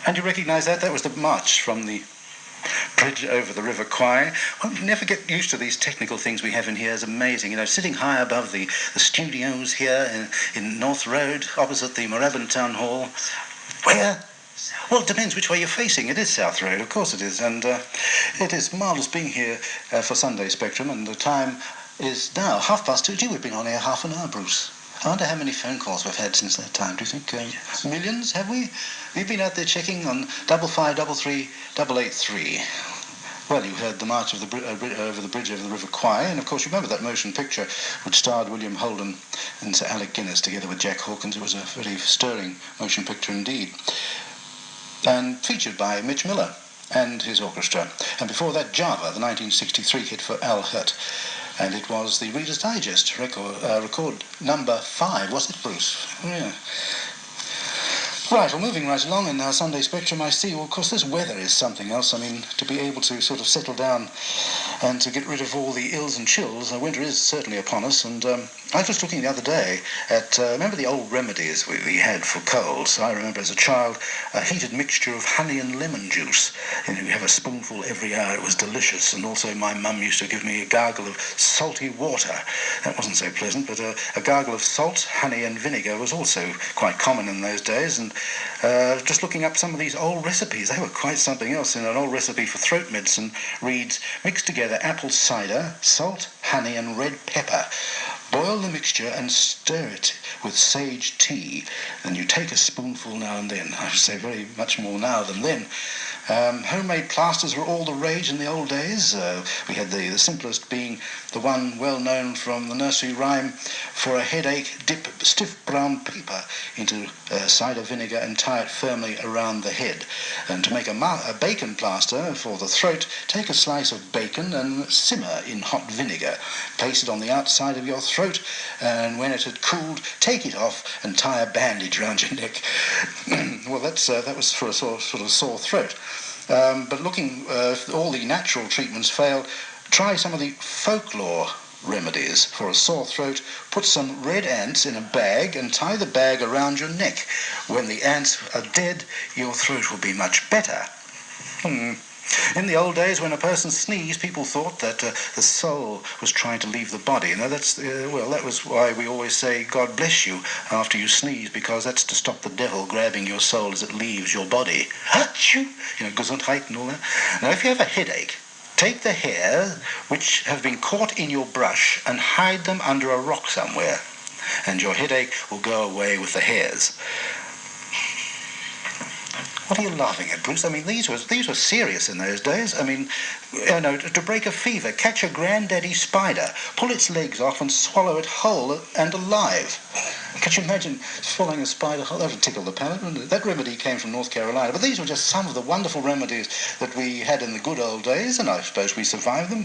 And you recognise that? That was the march from the bridge over the River Kwai. Well, you never get used to these technical things we have in here. It's amazing. You know, sitting high above the studios here in North Road, opposite the Moorabbin Town Hall, where... Well, it depends which way you're facing. It is South Road, of course it is. And it is marvellous being here for Sunday Spectrum, and the time is now 2:30. Gee, we've been on air half an hour, Bruce. I wonder how many phone calls we've had since that time. Do you think millions, have we? We've been out there checking on 5533 883. Well, you heard the march of the over the bridge over the River Kwai, and of course you remember that motion picture which starred William Holden and Sir Alec Guinness together with Jack Hawkins. It was a very stirring motion picture indeed, and featured by Mitch Miller and his orchestra. And before that, Java, the 1963 hit for Al Hirt. And it was the Reader's Digest record number 5, was it, Bruce? Oh, yeah. Right, well, moving right along in our Sunday Spectrum, I see, well, of course, this weather is something else. I mean, to be able to sort of settle down and to get rid of all the ills and chills, winter is certainly upon us. And I was just looking the other day at, remember the old remedies we had for colds? I remember as a child a heated mixture of honey and lemon juice. You know, you have a spoonful every hour. It was delicious. And also my mum used to give me a gargle of salty water. That wasn't so pleasant, but a gargle of salt, honey and vinegar was also quite common in those days. And just looking up some of these old recipes, they were quite something else. In an old recipe for throat medicine reads, mix together apple cider, salt, honey and red pepper. Boil the mixture and stir it with sage tea. Then you take a spoonful now and then. I would say very much more now than then. Homemade plasters were all the rage in the old days. We had the simplest being the one well known from the nursery rhyme, for a headache, dip stiff brown paper into cider vinegar and tie it firmly around the head. And to make a bacon plaster for the throat, take a slice of bacon and simmer in hot vinegar. Place it on the outside of your throat, and when it had cooled, take it off and tie a bandage around your neck. Well, that was for a sort of sore throat. But looking, if all the natural treatments fail, try some of the folklore remedies for a sore throat. Put some red ants in a bag and tie the bag around your neck. When the ants are dead, your throat will be much better. In the old days, when a person sneezed, people thought that the soul was trying to leave the body. You know, that was why we always say, God bless you, after you sneeze, because that's to stop the devil grabbing your soul as it leaves your body. Achoo! You know, Gesundheit and all that. Now, if you have a headache, take the hairs which have been caught in your brush and hide them under a rock somewhere, and your headache will go away with the hairs. What are you laughing at, Bruce? I mean, these were serious in those days. I mean, you know, to break a fever, catch a granddaddy spider, pull its legs off and swallow it whole and alive. Could you imagine swallowing a spider whole? That would tickle the palate, wouldn't it? That remedy came from North Carolina. But these were just some of the wonderful remedies that we had in the good old days, and I suppose we survived them.